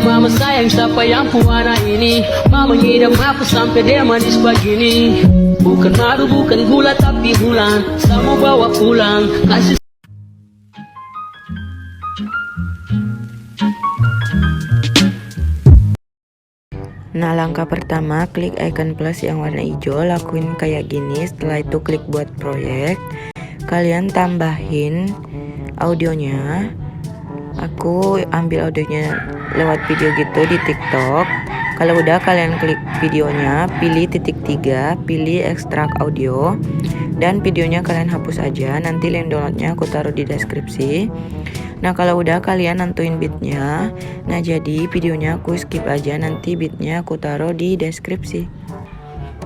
mama sayang siapa yang puara ini. Mama ngidam aku sampai dia manis begini. Bukan madu, bukan gula tapi bulan. Sama bawa pulang kasih. Nah, langkah pertama klik icon plus yang warna hijau, lakuin kayak gini. Setelah itu klik buat proyek, kalian tambahin audionya. Aku ambil audionya lewat video gitu di TikTok. Kalau udah, kalian klik videonya, pilih titik 3, pilih ekstrak audio, dan videonya kalian hapus aja. Nanti link downloadnya aku taruh di deskripsi. Nah, kalau udah, kalian nentuin beatnya. Nah, jadi videonya aku skip aja, nanti beatnya aku taruh di deskripsi.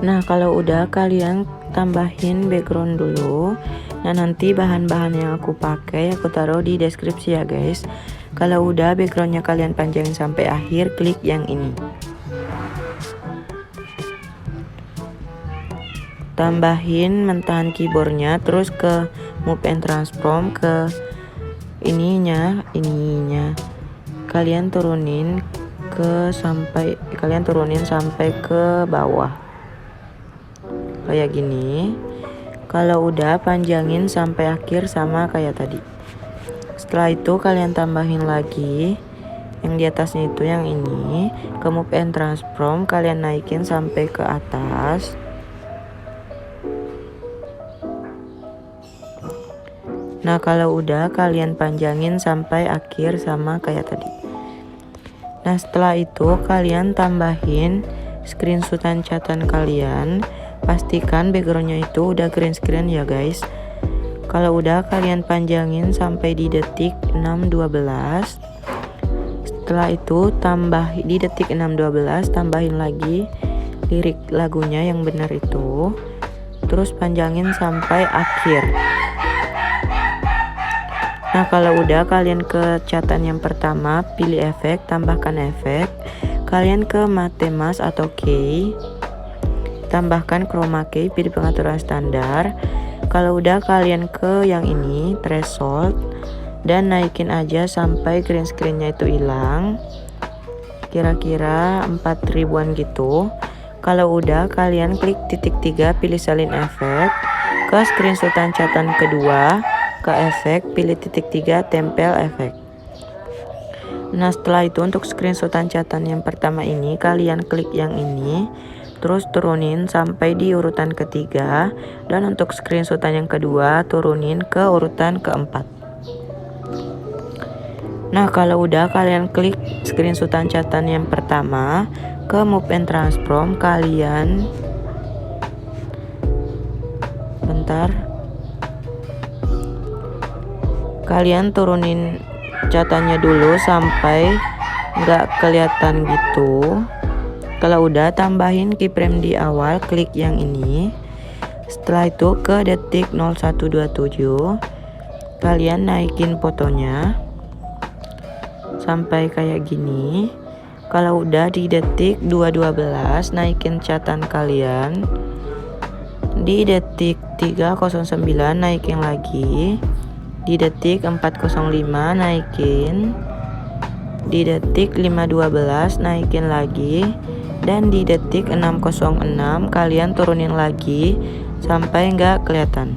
Nah, kalau udah, kalian tambahin background dulu. Nah, nanti bahan-bahan yang aku pakai aku taruh di deskripsi ya guys. Kalau udah, backgroundnya kalian panjangin sampai akhir, klik yang ini. Tambahin mentahan keyboardnya, terus ke move and transform, ke ininya kalian turunin sampai ke bawah kayak gini. Kalau udah, panjangin sampai akhir sama kayak tadi. Setelah itu kalian tambahin lagi yang di atasnya itu, yang ini, ke move and transform, kalian naikin sampai ke atas. Nah, kalau udah, kalian panjangin sampai akhir sama kayak tadi. Nah, setelah itu kalian tambahin screenshotan catatan kalian. Pastikan backgroundnya itu udah green screen ya guys. Kalau udah, kalian panjangin sampai di detik 6:12. Setelah itu di detik 6:12 tambahin lagi lirik lagunya yang benar itu. Terus panjangin sampai akhir. Nah, kalau udah, kalian ke catatan yang pertama, pilih efek, tambahkan efek. Kalian ke matte mask atau key, tambahkan chroma key, pilih pengaturan standar. Kalau udah, kalian ke yang ini, threshold, dan naikin aja sampai green screennya itu hilang, kira-kira 4000-an gitu. Kalau udah, kalian klik titik 3, pilih salin efek, ke screenshotan catatan kedua, ke efek, pilih titik 3, tempel efek. Nah, setelah itu untuk screenshotan catatan yang pertama ini, kalian klik yang ini, terus turunin sampai di urutan ketiga, dan untuk screenshotan yang kedua turunin ke urutan keempat. Nah, kalau udah, kalian klik screenshotan catatan yang pertama, ke move and transform, kalian turunin catatannya dulu sampai nggak kelihatan gitu. Kalau udah, tambahin keyframe di awal, klik yang ini. Setelah itu ke detik 0127, kalian naikin fotonya sampai kayak gini. Kalau udah, di detik 212 naikin catatan kalian. Di detik 309 naikin lagi. Di detik 405 naikin. Di detik 512 naikin lagi. Dan di detik 606 kalian turunin lagi sampai nggak kelihatan.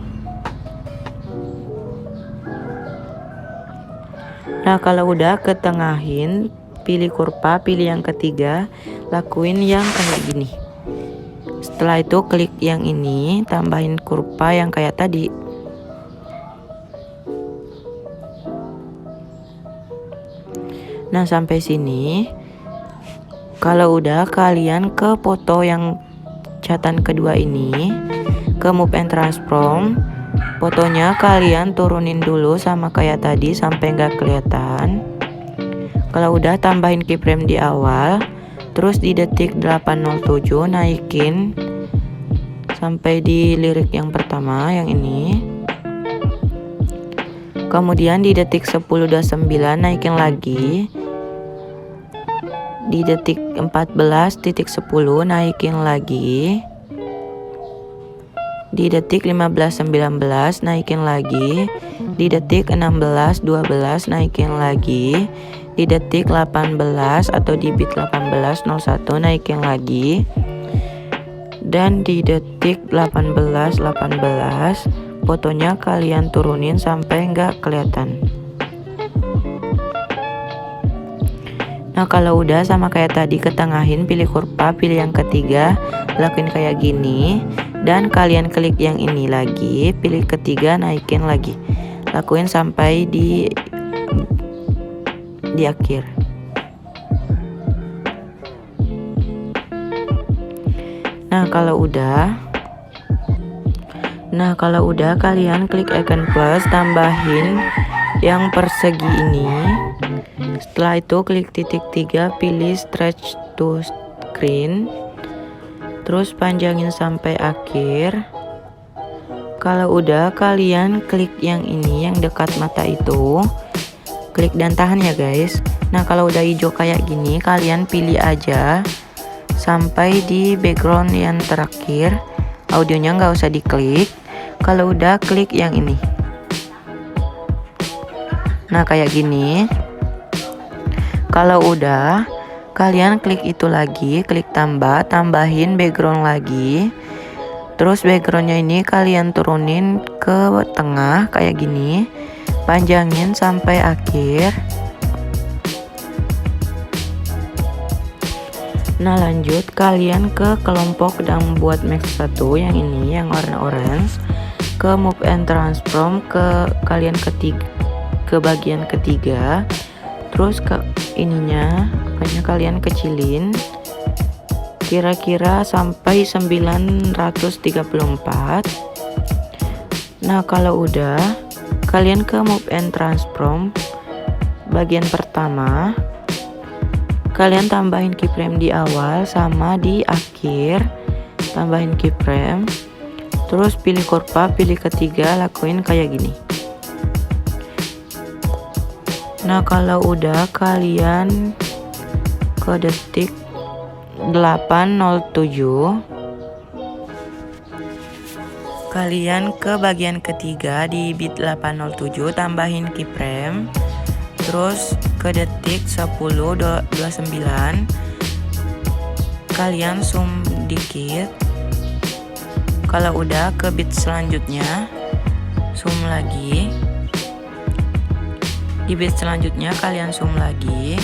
Nah, kalau udah, ketengahin, pilih kurva, pilih yang ketiga, lakuin yang kayak gini. Setelah itu klik yang ini, tambahin kurva yang kayak tadi. Nah, sampai sini. Kalau udah, kalian ke foto yang catatan kedua ini, ke move and transform, fotonya kalian turunin dulu sama kayak tadi sampai nggak kelihatan. Kalau udah, tambahin keyframe di awal, terus di detik 807 naikin sampai di lirik yang pertama, yang ini. Kemudian di detik 10:29 naikin lagi. Di detik 14:10 naikin lagi. Di detik 15:19 naikin lagi. Di detik 16:12 naikin lagi. di detik 18 atau di bit 18.01 naikin lagi, dan di detik 18.18 fotonya kalian turunin sampai nggak kelihatan. Nah kalau udah sama kayak tadi, ketengahin, pilih kurva, pilih yang ketiga, lakuin kayak gini, dan kalian klik yang ini lagi, pilih ketiga, naikin lagi, lakuin sampai di akhir. Nah kalau udah kalian klik icon plus, tambahin yang persegi ini. Setelah itu klik titik 3, pilih stretch to screen, terus panjangin sampai akhir. Kalau udah kalian klik yang ini, yang dekat mata itu, klik dan tahan ya guys. Nah kalau udah hijau kayak gini, kalian pilih aja sampai di background yang terakhir, audionya nggak usah diklik. Kalau udah klik yang ini, nah kayak gini. Kalau udah kalian klik itu lagi, klik tambah, tambahin background lagi, terus backgroundnya ini kalian turunin ke tengah kayak gini, panjangin sampai akhir. Nah lanjut kalian ke kelompok dan buat max 1 yang ini, yang warna orange, ke move and transform, ke bagian ketiga, terus ke ininya pokoknya kalian kecilin kira-kira sampai 934. Nah kalau udah kalian ke move and transform bagian pertama, kalian tambahin keyframe di awal sama di akhir, tambahin keyframe, terus pilih kurva, pilih ketiga, lakuin kayak gini. Nah kalau udah kalian ke detik 8.07, kalian ke bagian ketiga di bit 8.07, tambahin keyframe, terus ke detik 10.29 kalian zoom dikit. Kalau udah ke bit selanjutnya zoom lagi, di bit selanjutnya kalian zoom lagi,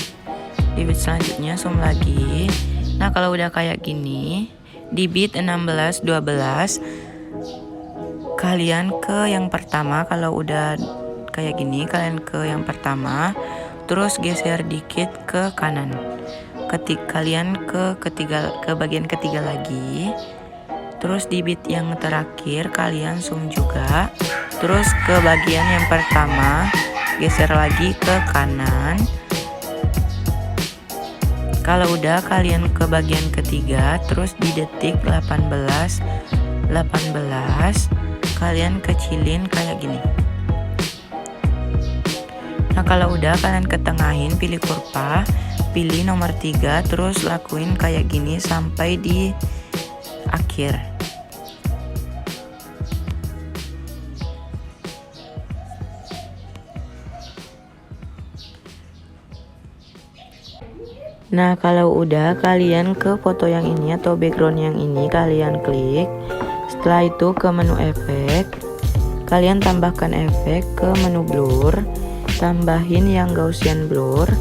di bit selanjutnya zoom lagi. Nah kalau udah kayak gini, di bit 16.12 kalian ke yang pertama. Kalau udah kayak gini kalian ke yang pertama, terus geser dikit ke kanan. Kalian ke bagian ketiga lagi, terus di bit yang terakhir kalian zoom juga, terus ke bagian yang pertama, geser lagi ke kanan. Kalau udah kalian ke bagian ketiga, terus di detik 18 kalian kecilin kayak gini. Nah kalau udah kalian ketengahin, pilih kurva, pilih nomor 3, terus lakuin kayak gini sampai di akhir. Nah kalau udah kalian ke foto yang ini atau background yang ini, kalian klik. Setelah itu ke menu efek, kalian tambahkan efek, ke menu blur, tambahin yang Gaussian blur,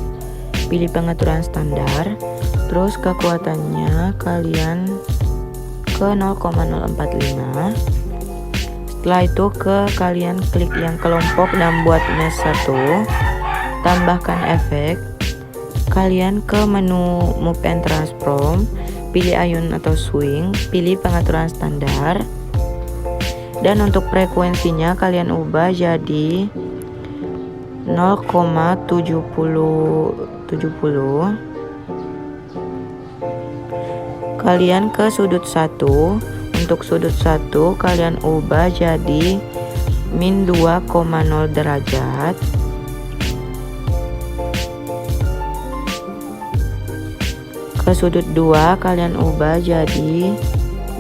pilih pengaturan standar, terus kekuatannya kalian ke 0,045. Setelah itu kalian klik yang kelompok dan buat mesh 1, tambahkan efek. Kalian ke menu move and transform, pilih ayun atau swing, pilih pengaturan standar, dan untuk frekuensinya kalian ubah jadi 0,70. Kalian ke sudut 1, untuk sudut 1 kalian ubah jadi min 2,0 derajat. Ke sudut 2 kalian ubah jadi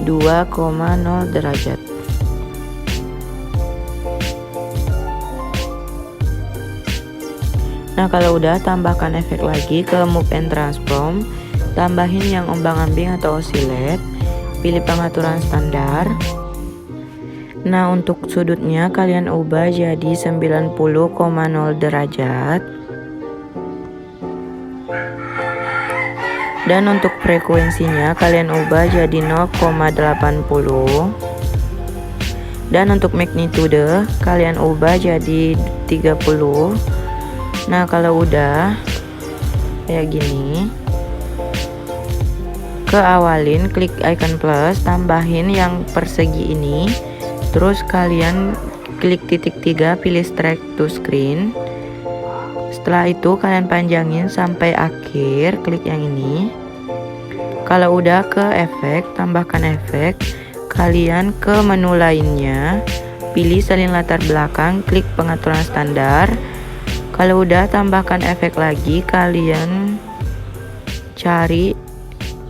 2,0 derajat. Nah kalau udah, tambahkan efek lagi ke move and transform, tambahin yang ombang-ambing atau oscillate, pilih pengaturan standar. Nah untuk sudutnya kalian ubah jadi 90,0 derajat. Dan untuk frekuensinya kalian ubah jadi 0,80. Dan untuk magnitude kalian ubah jadi 30. Nah kalau udah kayak gini, keawalin klik icon plus, tambahin yang persegi ini, terus kalian klik titik 3, pilih strike to screen. Setelah itu kalian panjangin sampai akhir, klik yang ini. Kalau udah ke efek, tambahkan efek, kalian ke menu lainnya, pilih salin latar belakang, klik pengaturan standar. Kalau udah, tambahkan efek lagi, kalian cari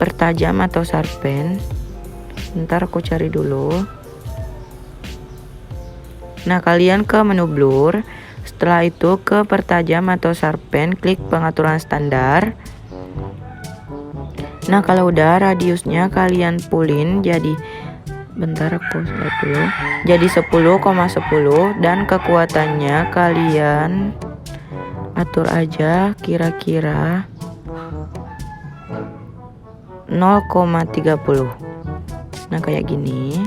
pertajam atau sharpen. Bentar aku cari dulu. Nah kalian ke menu blur, setelah itu ke pertajam atau sharpen, klik pengaturan standar. Nah kalau udah, radiusnya kalian pulin jadi, bentar aku lihat dulu, jadi 10,10, dan kekuatannya kalian atur aja kira-kira 0,30. Nah kayak gini.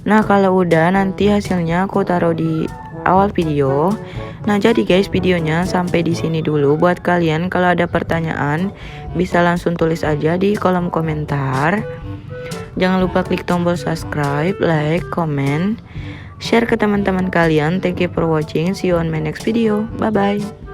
Nah kalau udah, nanti hasilnya aku taruh di awal video. Nah jadi guys, videonya sampai di sini dulu. Buat kalian kalau ada pertanyaan bisa langsung tulis aja di kolom komentar. Jangan lupa klik tombol subscribe, like, comment, share ke teman-teman kalian. Thank you for watching. See you on my next video. Bye bye.